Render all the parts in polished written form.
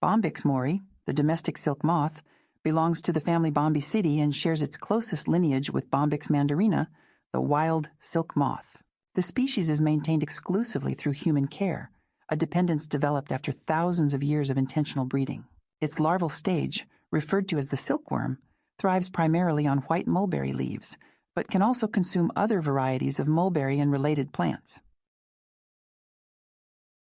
Bombyx mori, the domestic silk moth, belongs to the family Bombycidae and shares its closest lineage with Bombyx mandarina, the wild silk moth. The species is maintained exclusively through human care, a dependence developed after thousands of years of intentional breeding. Its larval stage, referred to as the silkworm, thrives primarily on white mulberry leaves, but can also consume other varieties of mulberry and related plants.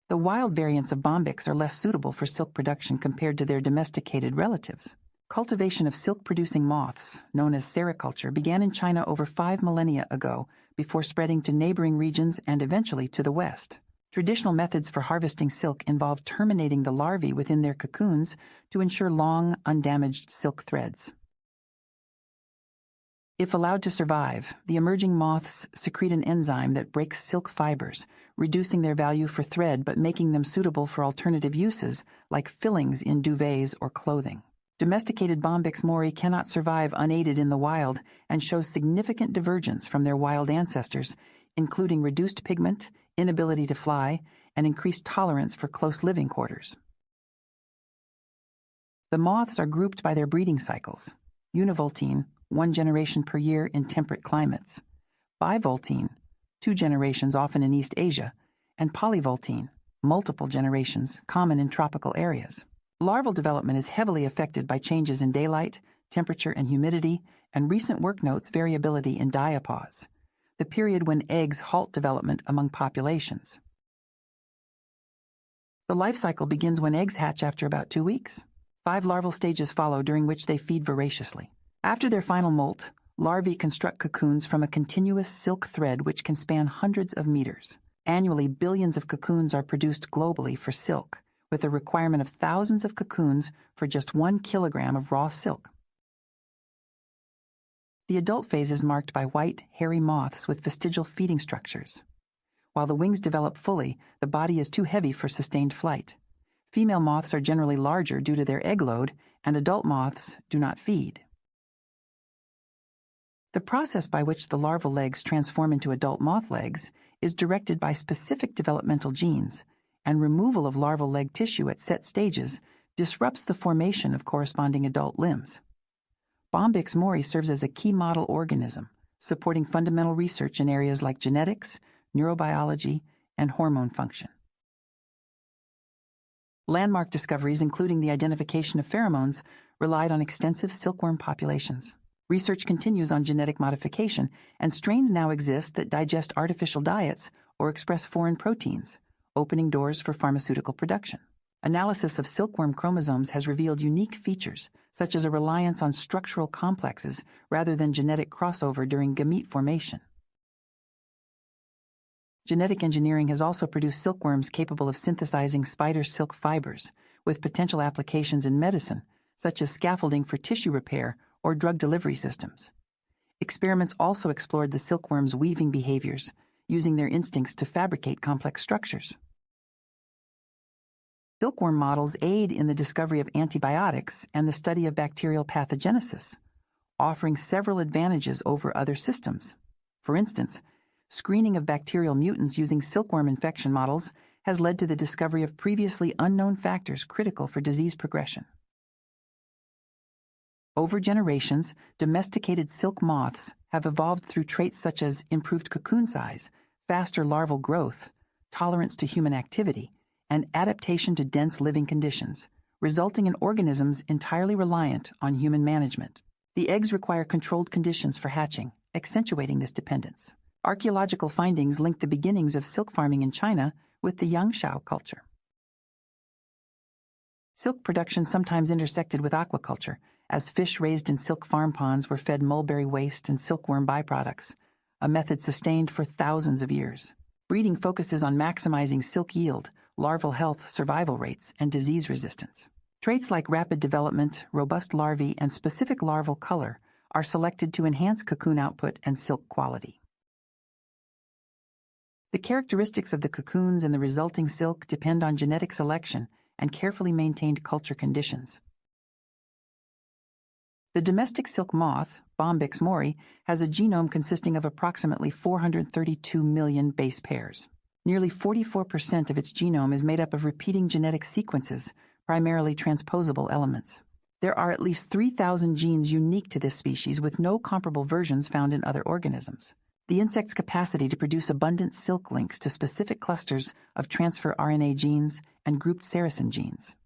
The wild variants of Bombyx are less suitable for silk production compared to their domesticated relatives. Cultivation of silk-producing moths, known as sericulture, began in China over 5 millennia ago before spreading to neighboring regions and eventually to the west. Traditional methods for harvesting silk involve terminating the larvae within their cocoons to ensure long, undamaged silk threads. If allowed to survive, the emerging moths secrete an enzyme that breaks silk fibers, reducing their value for thread but making them suitable for alternative uses, like fillings in duvets or clothing. Domesticated Bombyx mori cannot survive unaided in the wild and shows significant divergence from their wild ancestors, including reduced pigment, inability to fly, and increased tolerance for close living quarters. The moths are grouped by their breeding cycles: univoltine, 1 generation per year in temperate climates; bivoltine, 2 generations often in East Asia; and polyvoltine, multiple generations common in tropical areas. Larval development is heavily affected by changes in daylight, temperature, and humidity, and recent work notes variability in diapause, the period when eggs halt development among populations. The life cycle begins when eggs hatch after about 2 weeks. 5 larval stages follow, during which they feed voraciously. After their final molt, larvae construct cocoons from a continuous silk thread which can span hundreds of meters. Annually, billions of cocoons are produced globally for silk, with a requirement of thousands of cocoons for just 1 kilogram of raw silk. The adult phase is marked by white, hairy moths with vestigial feeding structures. While the wings develop fully, the body is too heavy for sustained flight. Female moths are generally larger due to their egg load, and adult moths do not feed. The process by which the larval legs transform into adult moth legs is directed by specific developmental genes, and removal of larval leg tissue at set stages disrupts the formation of corresponding adult limbs. Bombyx mori serves as a key model organism, supporting fundamental research in areas like genetics, neurobiology, and hormone function. Landmark discoveries, including the identification of pheromones, relied on extensive silkworm populations. Research continues on genetic modification, and strains now exist that digest artificial diets or express foreign proteins, opening doors for pharmaceutical production. Analysis of silkworm chromosomes has revealed unique features, such as a reliance on structural complexes rather than genetic crossover during gamete formation. Genetic engineering has also produced silkworms capable of synthesizing spider silk fibers, with potential applications in medicine, such as scaffolding for tissue repair or drug delivery systems. Experiments also explored the silkworm's weaving behaviors, using their instincts to fabricate complex structures. Silkworm models aid in the discovery of antibiotics and the study of bacterial pathogenesis, offering several advantages over other systems. For instance, screening of bacterial mutants using silkworm infection models has led to the discovery of previously unknown factors critical for disease progression. Over generations, domesticated silk moths have evolved through traits such as improved cocoon size, faster larval growth, tolerance to human activity, and adaptation to dense living conditions, resulting in organisms entirely reliant on human management. The eggs require controlled conditions for hatching, accentuating this dependence. Archaeological findings link the beginnings of silk farming in China with the Yangshao culture. Silk production sometimes intersected with aquaculture, as fish raised in silk farm ponds were fed mulberry waste and silkworm byproducts, a method sustained for thousands of years. Breeding focuses on maximizing silk yield, larval health, survival rates, and disease resistance. Traits like rapid development, robust larvae, and specific larval color are selected to enhance cocoon output and silk quality. The characteristics of the cocoons and the resulting silk depend on genetic selection and carefully maintained culture conditions. The domestic silk moth, Bombyx mori, has a genome consisting of approximately 432 million base pairs. Nearly 44% of its genome is made up of repeating genetic sequences, primarily transposable elements. There are at least 3,000 genes unique to this species with no comparable versions found in other organisms. The insect's capacity to produce abundant silk links to specific clusters of transfer RNA genes and grouped sericin genes.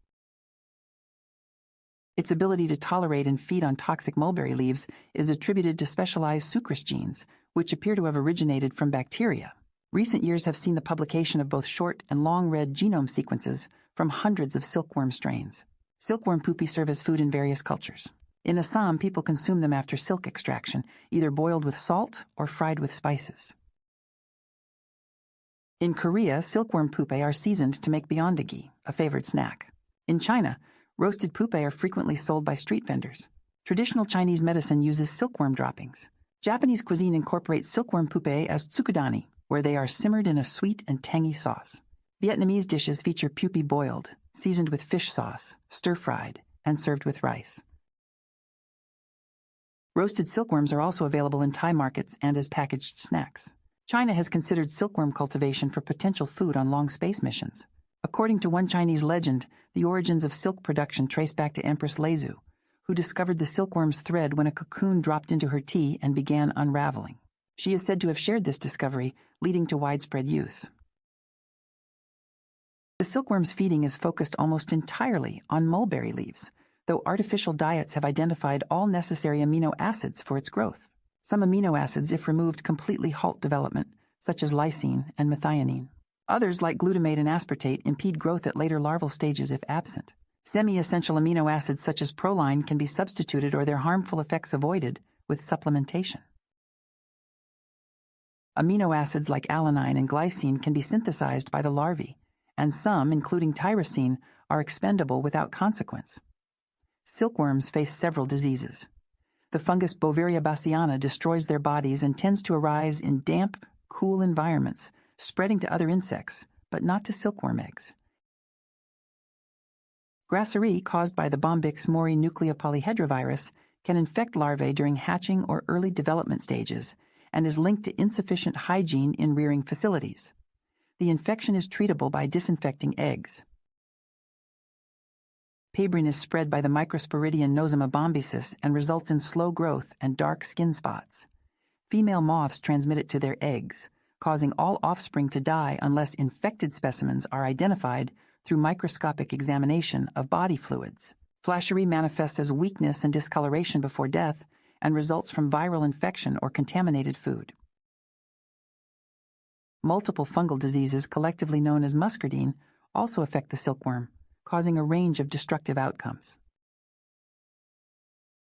Its ability to tolerate and feed on toxic mulberry leaves is attributed to specialized sucrose genes, which appear to have originated from bacteria. Recent years have seen the publication of both short and long-read genome sequences from hundreds of silkworm strains. Silkworm pupae serve as food in various cultures. In Assam, people consume them after silk extraction, either boiled with salt or fried with spices. In Korea, silkworm pupae are seasoned to make byondagi, a favored snack. In China, roasted pupae are frequently sold by street vendors. Traditional Chinese medicine uses silkworm droppings. Japanese cuisine incorporates silkworm pupae as tsukudani, where they are simmered in a sweet and tangy sauce. Vietnamese dishes feature pupae boiled, seasoned with fish sauce, stir-fried, and served with rice. Roasted silkworms are also available in Thai markets and as packaged snacks. China has considered silkworm cultivation for potential food on long space missions. According to one Chinese legend, the origins of silk production trace back to Empress Leizu, who discovered the silkworm's thread when a cocoon dropped into her tea and began unraveling. She is said to have shared this discovery, leading to widespread use. The silkworm's feeding is focused almost entirely on mulberry leaves, though artificial diets have identified all necessary amino acids for its growth. Some amino acids, if removed, completely halt development, such as lysine and methionine. Others, like glutamate and aspartate, impede growth at later larval stages if absent. Semi-essential amino acids such as proline can be substituted or their harmful effects avoided with supplementation. Amino acids like alanine and glycine can be synthesized by the larvae, and some, including tyrosine, are expendable without consequence. Silkworms face several diseases. The fungus Bovaria bassiana destroys their bodies and tends to arise in damp, cool environments, spreading to other insects, but not to silkworm eggs. Grasserie, caused by the Bombyx mori nucleopolyhedrovirus, can infect larvae during hatching or early development stages and is linked to insufficient hygiene in rearing facilities. The infection is treatable by disinfecting eggs. Pebrine is spread by the Microsporidian Nosema bombycis and results in slow growth and dark skin spots. Female moths transmit it to their eggs, causing all offspring to die unless infected specimens are identified through microscopic examination of body fluids. Flasherie manifests as weakness and discoloration before death and results from viral infection or contaminated food. Multiple fungal diseases, collectively known as muscardine, also affect the silkworm, causing a range of destructive outcomes.